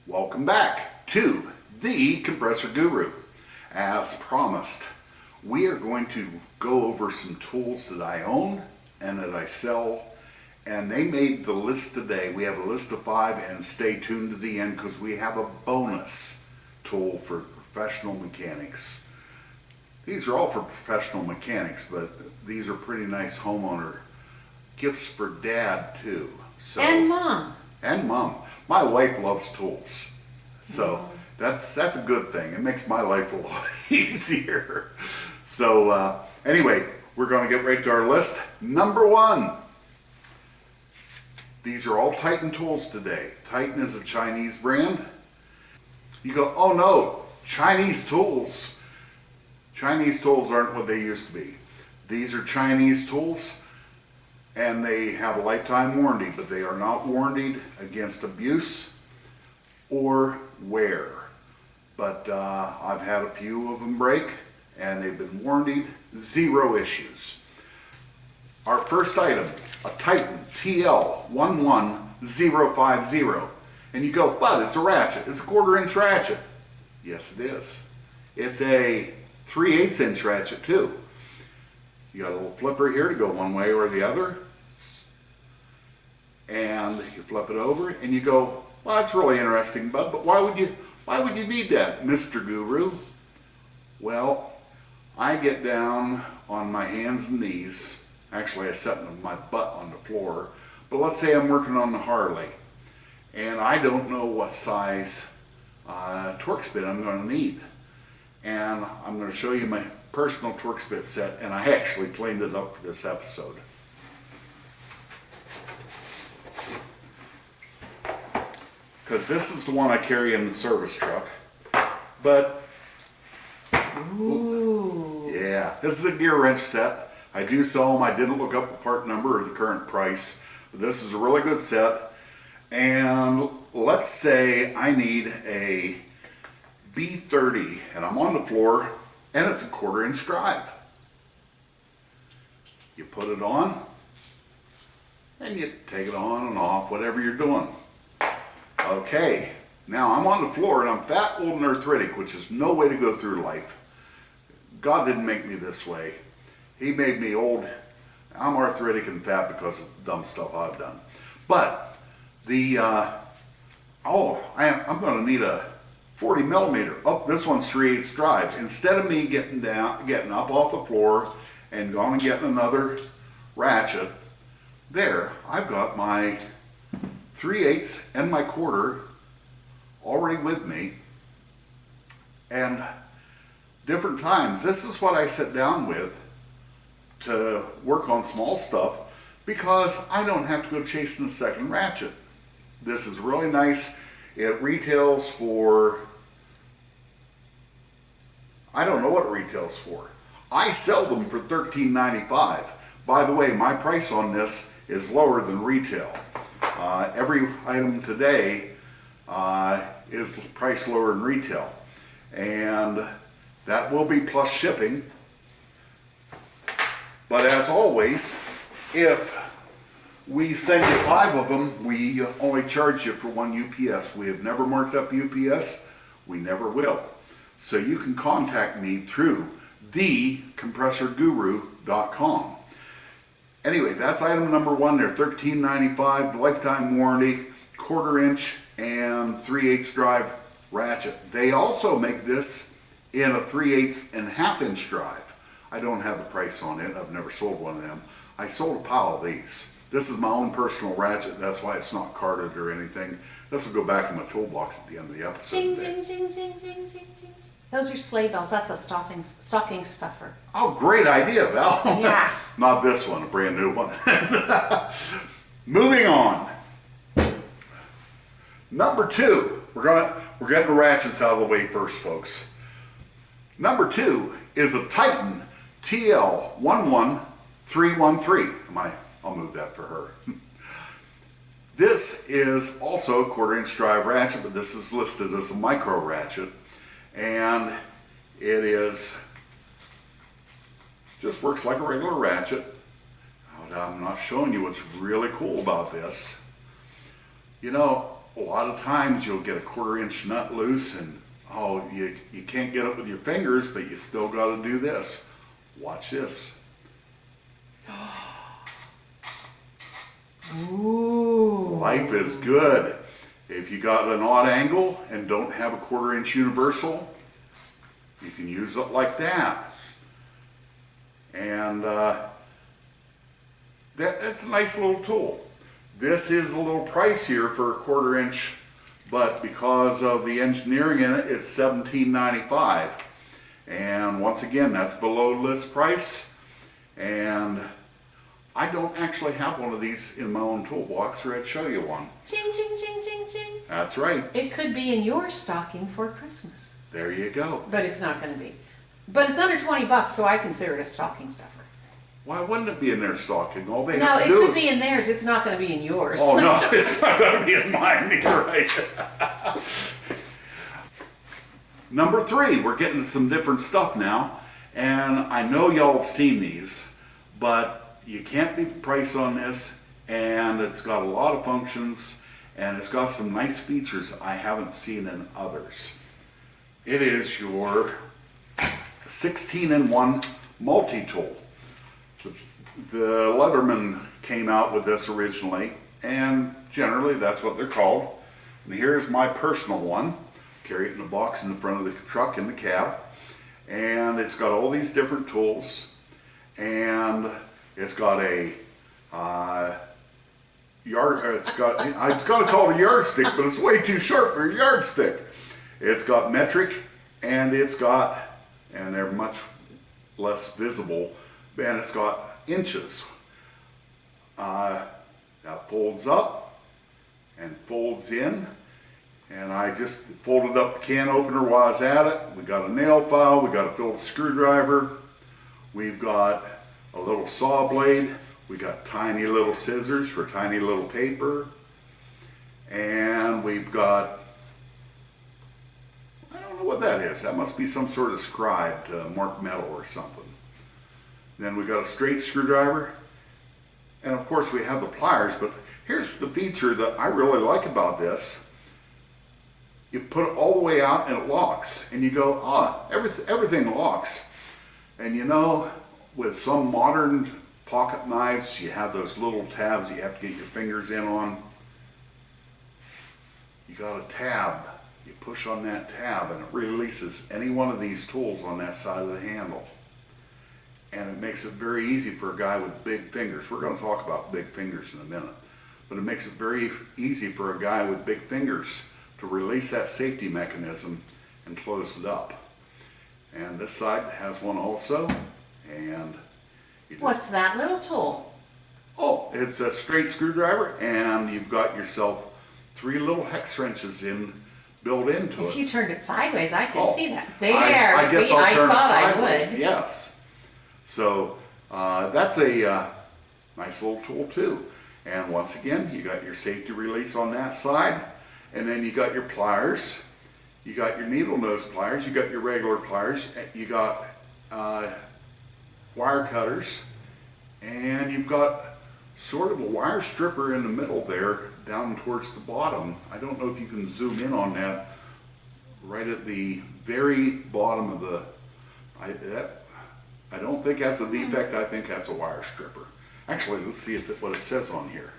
Welcome back to the Compressor Guru. As promised, we are going to go over some tools that I own and that I sell, and they made the list today. We have a list of 5, and stay tuned to the end because we have a bonus tool for professional mechanics. These are all for professional mechanics, but these are pretty nice homeowner gifts for dad too. So, and mom. And mom. My wife loves tools, so that's a good thing. It makes my life a lot easier. So anyway, we're going to get right to our list. Number 1. These are all Titan tools today. Titan is a Chinese brand. You go, oh no, Chinese tools. Chinese tools aren't what they used to be. These are Chinese tools, and they have a lifetime warranty, but they are not warranted against abuse or wear. But I've had a few of them break, and they've been warranted, 0 issues. Our first item, a Titan TL23154-Torque. And you go, but it's a ratchet. It's a 1/4-inch ratchet. Yes, it is. It's a 3/8 inch ratchet too. You got a little flipper here to go one way or the other. And you flip it over and you go, well, that's really interesting, bud, but why would you need that, Mr. Guru? Well, I get down on my hands and knees. Actually, I set my butt on the floor. But let's say I'm working on the Harley, and I don't know what size torque spit I'm going to need. And I'm going to show you my personal torque spit set, and I actually cleaned it up for this episode. Because this is the one I carry in the service truck. But, ooh, yeah, this is a gear wrench set. I do sell them. I didn't look up the part number or the current price, but this is a really good set. And let's say I need a B30, and I'm on the floor, and it's a 1/4-inch drive. You put it on, and you take it on and off, whatever you're doing. Okay, now I'm on the floor, and I'm fat, old, and arthritic, which is no way to go through life. God didn't make me this way. He made me old. I'm arthritic and fat because of dumb stuff I've done. But the, I'm going to need a 40 millimeter. Oh, this one's 3/8 drive. Instead of me getting up off the floor and going and getting another ratchet, there, I've got my 3/8 and my 1/4 already with me. And different times, this is what I sit down with to work on small stuff because I don't have to go chasing a second ratchet. This is really nice. It retails for, I don't know what it retails for. I sell them for $13.95. By the way, my price on this is lower than retail. Every item today is priced lower than retail. And that will be plus shipping. But as always, if we send you 5 of them, we only charge you for 1 UPS. We have never marked up UPS. We never will. So you can contact me through thecompressorguru.com. Anyway, that's item number 1 there, $13.95, lifetime warranty, 1/4-inch and 3/8 drive ratchet. They also make this in a 3/8 and 1/2-inch drive. I don't have the price on it. I've never sold one of them. I sold a pile of these. This is my own personal ratchet. That's why it's not carded or anything. This will go back in my toolbox at the end of the episode. Jing, jing, jing, jing, jing, jing, jing. Those are sleigh bells. That's a stocking stuffer. Oh, great idea, Val. Yeah. Not this one, a brand new one. Moving on. Number 2. We're getting the ratchets out of the way first, folks. Number 2 is a Titan TL11313. I'll move that for her. This is also a 1/4-inch drive ratchet, but this is listed as a micro ratchet. And it just works like a regular ratchet. I'm not showing you what's really cool about this. You know, a lot of times you'll get a 1/4 inch nut loose and oh, you can't get it with your fingers, but you still got to do this. Watch this. Ooh. Life is good. If you got an odd angle and don't have a 1/4 inch universal, you can use it like that. And that's a nice little tool. This is a little pricier for a 1/4 inch, but because of the engineering in it, it's $17.95. And once again, that's below list price. And I don't actually have one of these in my own toolbox, or I'd show you one. Ching, ching, ching, ching, ching. That's right. It could be in your stocking for Christmas. There you go. But it's not going to be. But it's under $20, so I consider it a stocking stuffer. Why wouldn't it be in their stocking? All they No, have to it do could is... be in theirs. It's not going to be in yours. Oh, no, it's not going to be in mine. You're right. Number 3, we're getting to some different stuff now. And I know y'all have seen these, but you can't beat the price on this. And it's got a lot of functions, and it's got some nice features I haven't seen in others. It is your 16-in-1 multi-tool. The Leatherman came out with this originally, and generally that's what they're called. And here's my personal one. Carry it in a box in the front of the truck in the cab. And it's got all these different tools. And it's got a I was going to call it a yardstick, but it's way too short for a yardstick. It's got metric, and and they're much less visible, and it's got inches. That folds up and folds in, and I just folded up the can opener while I was at it. We got a nail file, we got a Phillips screwdriver, we've got a little saw blade, we got tiny little scissors for tiny little paper, and we've got, I don't know what that is. That must be some sort of scribe to mark metal or something. Then we got a straight screwdriver, and of course we have the pliers, but here's the feature that I really like about this. You put it all the way out and it locks, and you go, everything locks. And you know, with some modern pocket knives, you have those little tabs you have to get your fingers in on. You got a tab. You push on that tab and it releases any one of these tools on that side of the handle. And it makes it very easy for a guy with big fingers. We're going to talk about big fingers in a minute. But it makes it very easy for a guy with big fingers to release that safety mechanism and close it up. And this side has one also. And What's that little tool? Oh, it's a straight screwdriver, and you've got yourself 3 little hex wrenches built into it. If you turned it sideways, I could see that. There, I guess see, I'll I turn it thought I sideways. would. Yes. So that's a nice little tool too. And once again, you got your safety release on that side, and then you got your pliers. You got your needle nose pliers. You got your regular pliers. You got wire cutters, and you've got sort of a wire stripper in the middle there down towards the bottom. I don't know if you can zoom in on that, right at the very bottom of the, I don't think that's a defect. I think that's a wire stripper. Actually, let's see what it says on here.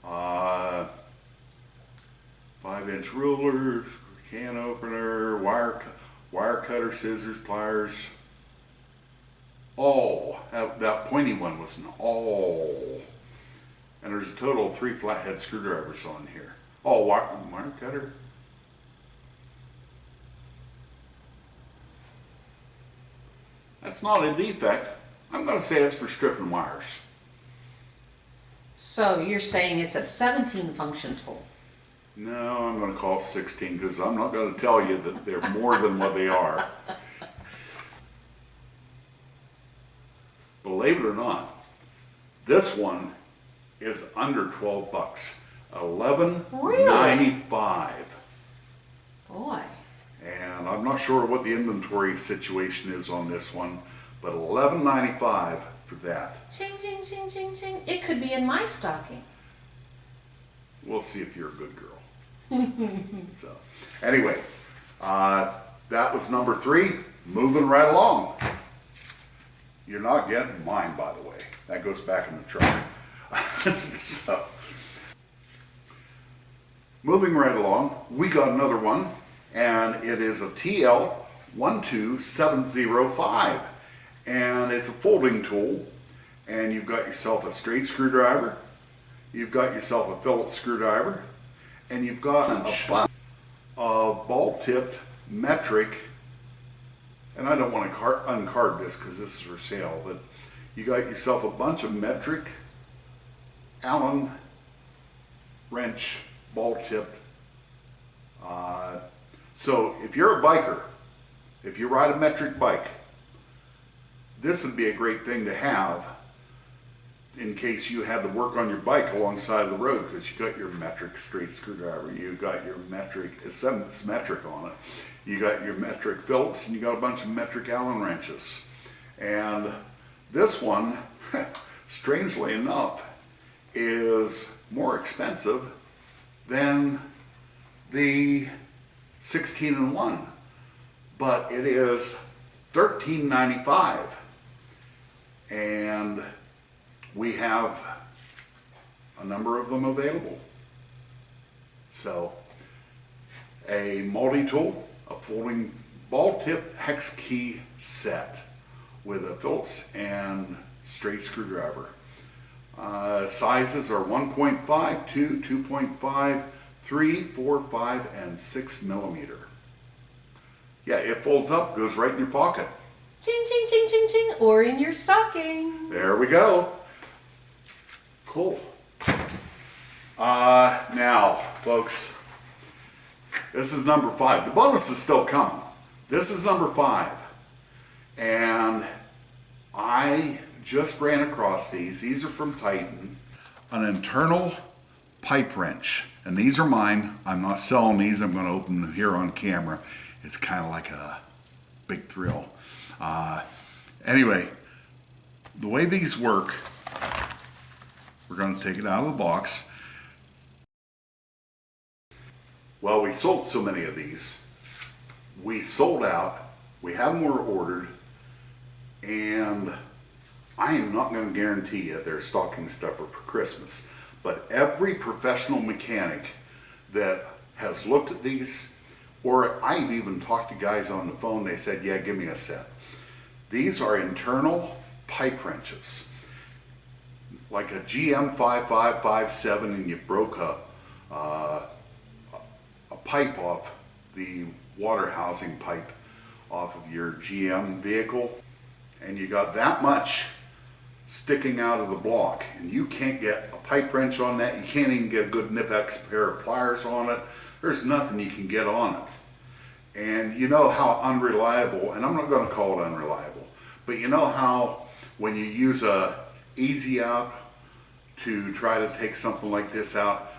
5-inch ruler, can opener, wire cutter, scissors, pliers. All. That pointy one was an all. And there's a total of 3 flathead screwdrivers on here. Oh, wire cutter. That's not a defect. I'm going to say it's for stripping wires. So you're saying it's a 17 function tool? No, I'm going to call it 16 because I'm not going to tell you that they're more than what they are. Believe it or not, this one is under $12. $11.95. Boy. And I'm not sure what the inventory situation is on this one, but $11.95 for that. Ching, ching, ching, ching, ching. It could be in my stocking. We'll see if you're a good girl. So, anyway, that was number 3. Moving right along. You're not getting mine, by the way. That goes back in the truck. So, moving right along, we got another one, and it is a TL23154, and it's a folding tool, and you've got yourself a straight screwdriver, you've got yourself a Phillips screwdriver, and you've got a bunch of ball-tipped metric, and I don't want to uncard this because this is for sale, but you got yourself a bunch of metric Allen wrench ball-tipped. So if you're a biker, if you ride a metric bike, this would be a great thing to have in case you had to work on your bike alongside the road, because you got your metric straight screwdriver, you got your metric, it's metric on it, you got your metric Phillips, and you got a bunch of metric Allen wrenches. And this one, strangely enough, is more expensive than the 16-in-1, but it is $13.95, and we have a number of them available. So, a multi-tool, a folding ball-tip hex key set with a Phillips and straight screwdriver. Sizes are 1.5, 2, 2.5, 3, 4, 5, and 6 millimeter. Yeah, it folds up, goes right in your pocket. Ching, ching, ching, ching, ching, or in your stocking. There we go. Cool. Now, folks, this is number 5. The bonus is still coming. This is number 5. And I just ran across these. These are from Titan. An internal pipe wrench. And these are mine. I'm not selling these. I'm going to open them here on camera. It's kind of like a big thrill. Anyway, the way these work, we're going to take it out of the box. Well, we sold so many of these. We sold out. We have more ordered. And I am not going to guarantee you they're stocking stuffer for Christmas. But every professional mechanic that has looked at these, or I've even talked to guys on the phone, they said, yeah, give me a set. These are internal pipe wrenches. Like a GM 5557 and you broke a pipe off, the water housing pipe off of your GM vehicle, and you got that much sticking out of the block, and you can't get a pipe wrench on that. You can't even get a good Nipex pair of pliers on it. There's nothing you can get on it. And you know how unreliable, and I'm not going to call it unreliable, but you know how when you use a easy out to try to take something like this out,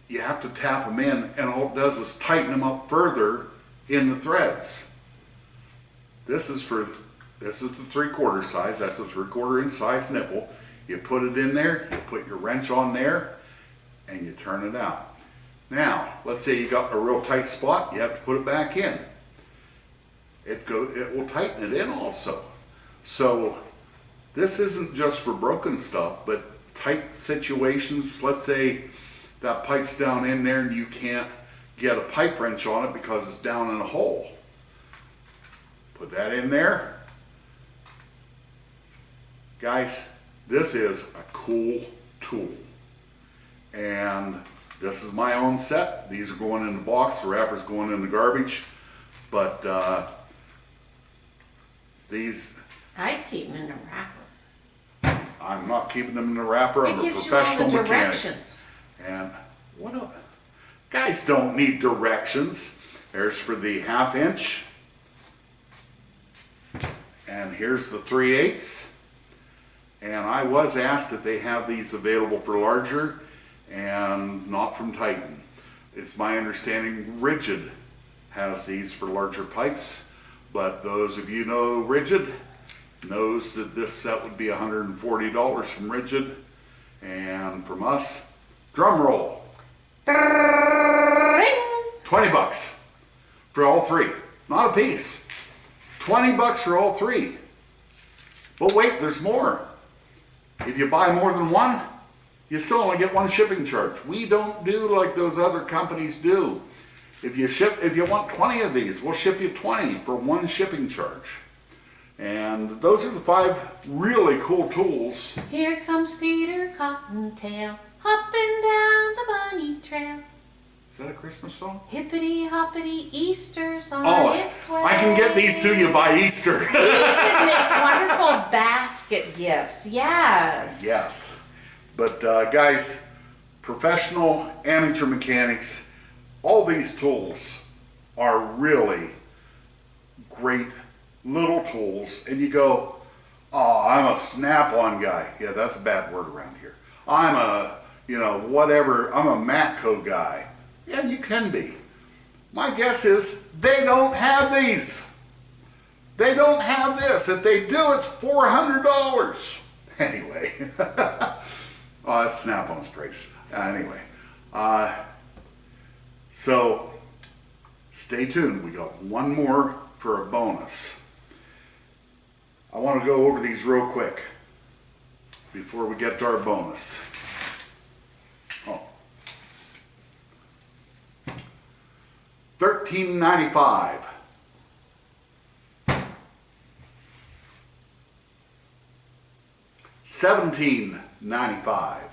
you have to tap them in, and all it does is tighten them up further in the threads. This is the 3/4 size. That's a 3/4 inch size nipple. You put it in there, you put your wrench on there, and you turn it out. Now, let's say you got a real tight spot, you have to put it back in. It will tighten it in also. So this isn't just for broken stuff, but tight situations. Let's say that pipe's down in there and you can't get a pipe wrench on it because it's down in a hole. Put that in there. Guys, this is a cool tool. And this is my own set. These are going in the box, the wrapper's going in the garbage. But these... I'd keep them in a wrapper. I'm not keeping them in the wrapper. I'm a professional It gives you all the mechanic. directions. And what else? Guys don't need directions. There's for the 1/2 inch. And here's the 3/8. And I was asked if they have these available for larger, and not from Titan. It's my understanding Rigid has these for larger pipes, but those of you know Rigid knows that this set would be $140 from Rigid, and from us, drum roll. Ring! 20 bucks for all three. Not a piece. 20 bucks for all three. But wait, there's more. If you buy more than one, you still only get one shipping charge. We don't do like those other companies do. If you want 20 of these, we'll ship you 20 for one shipping charge. And those are the 5 really cool tools. Here comes Peter Cottontail, hopping down the bunny trail. Is that a Christmas song? Hippity hoppity, Easter's on its way. I can get these to you by Easter. These would make wonderful basket gifts. Yes. Yes. But guys, professional amateur mechanics, all these tools are really great little tools. And you go, oh, I'm a snap-on guy. Yeah, that's a bad word around here. I'm a, whatever, I'm a Matco guy. Yeah, you can be. My guess is they don't have these. They don't have this. If they do, it's $400. Anyway. Oh, that's Snap-on's price. Anyway. So, stay tuned. We got one more for a bonus. I want to go over these real quick before we get to our bonus. Oh. $13.95. $17.95.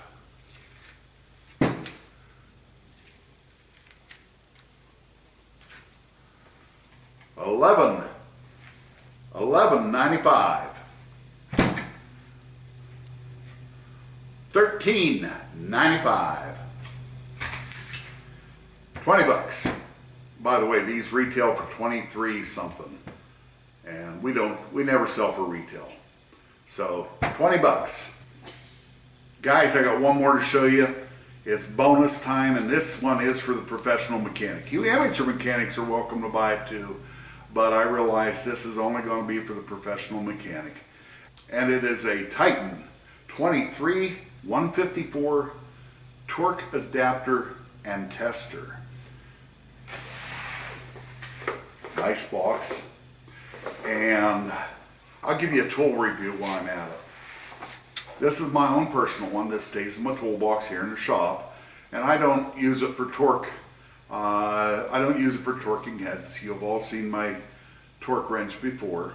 $11.95. $13.95. 20 bucks. By the way, these retail for 23 something. And we never sell for retail. So 20 bucks. Guys, I got one more to show you. It's bonus time, and this one is for the professional mechanic. You amateur mechanics are welcome to buy it too, but I realize this is only going to be for the professional mechanic. And it is a Titan 23154 Torque Adapter and Tester. Nice box. And I'll give you a tool review while I'm at it. This is my own personal one. This stays in my toolbox here in the shop, and I don't use it for torque. I don't use it for torquing heads. You've all seen my torque wrench before.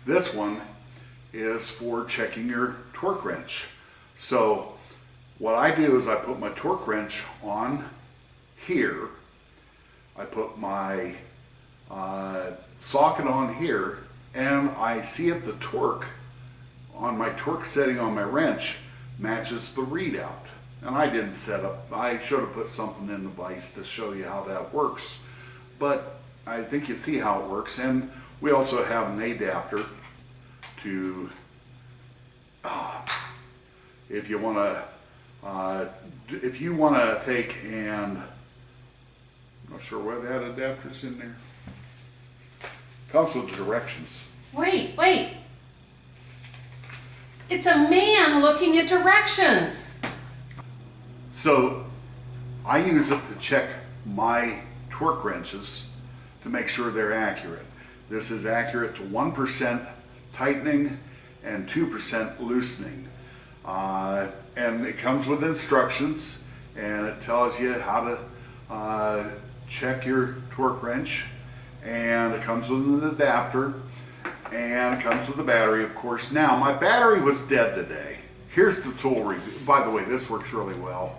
This one is for checking your torque wrench. So what I do is I put my torque wrench on here. I put my socket on here, and I see if the torque on my torque setting on my wrench matches the readout. And I didn't set up, I should have put something in the vise to show you how that works. But I think you see how it works. And we also have an adapter to, if you want to take and, I'm not sure why that adapter's in there. Comes with the directions. Wait. It's a man looking at directions. So I use it to check my torque wrenches to make sure they're accurate. This is accurate to 1% tightening and 2% loosening. And it comes with instructions, and it tells you how to check your torque wrench, and it comes with an adapter, and it comes with a battery, of course. Now, my battery was dead today. Here's the tool review. By the way, this works really well.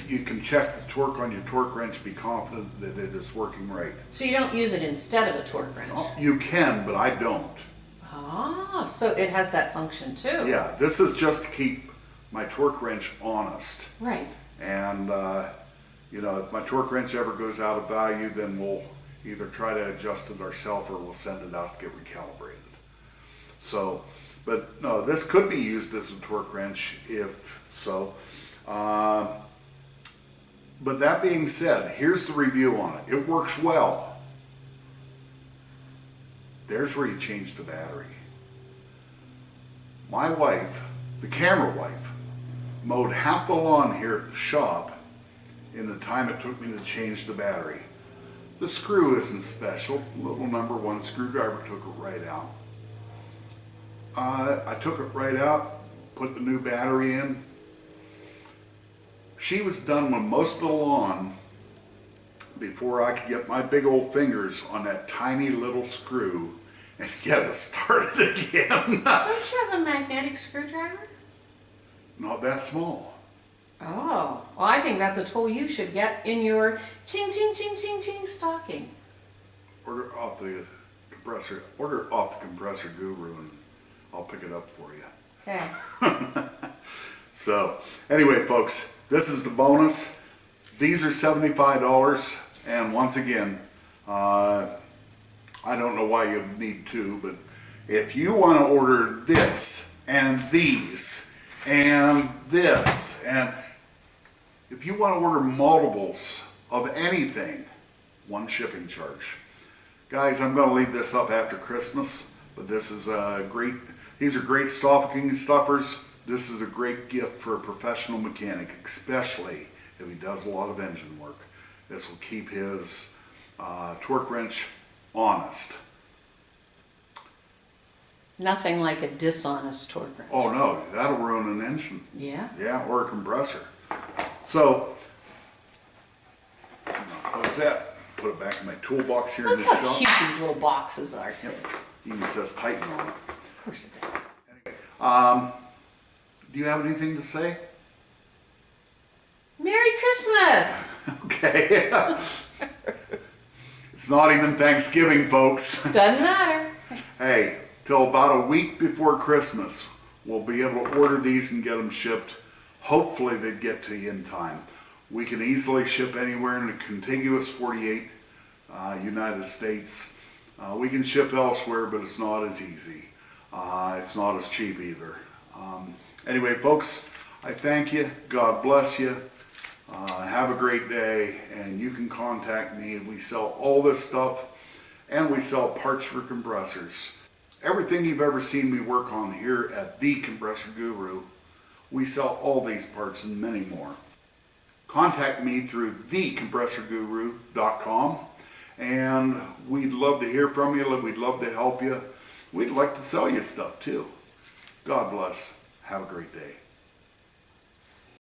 You can check the torque on your torque wrench, be confident that it is working right. So you don't use it instead of a torque wrench? Oh, you can, but I don't. Ah, so it has that function too. Yeah, this is just to keep my torque wrench honest. Right. And, if my torque wrench ever goes out of value, then we'll either try to adjust it ourselves or we'll send it out to get recalibrated. So, but no, this could be used as a torque wrench if so. But that being said, here's the review on it. It works well. There's where you change the battery. My wife, the camera wife, mowed half the lawn here at the shop in the time it took me to change the battery. The screw isn't special. Little number 1 screwdriver took it right out. I took it right out, put the new battery in. She was done with most of the lawn before I could get my big old fingers on that tiny little screw and get it started again. Don't you have a magnetic screwdriver? Not that small. Oh, well, I think that's a tool you should get in your ching ching ching ching ching stocking. Order off the compressor guru and I'll pick it up for you. Okay. So anyway, folks, this is the bonus. These are $75, and once again, I don't know why you need 2, but if you want to order this and these and this, and if you want to order multiples of anything, 1 shipping charge. Guys, I'm going to leave this up after Christmas, but this is great. These are great stocking stuffers. This is a great gift for a professional mechanic, especially if he does a lot of engine work. This will keep his torque wrench honest. Nothing like a dishonest torque wrench. Oh no, that'll ruin an engine. Yeah? Yeah, or a compressor. So, what was that? Put it back in my toolbox here Look in the how shop. cute these little boxes are, too. Yep. Even says Titan on it. Of course it does. Anyway, do you have anything to say? Merry Christmas! Okay. It's not even Thanksgiving, folks. Doesn't matter. Hey, till about a week before Christmas, we'll be able to order these and get them shipped. Hopefully they get to you in time. We can easily ship anywhere in the contiguous 48 United States. We can ship elsewhere, but it's not as easy. It's not as cheap either. Anyway, folks, I thank you. God bless you. Have a great day, and you can contact me. We sell all this stuff, and we sell parts for compressors. Everything you've ever seen me work on here at The Compressor Guru, we sell all these parts and many more. Contact me through thecompressorguru.com, and we'd love to hear from you. We'd love to help you. We'd like to sell you stuff too. God bless. Have a great day.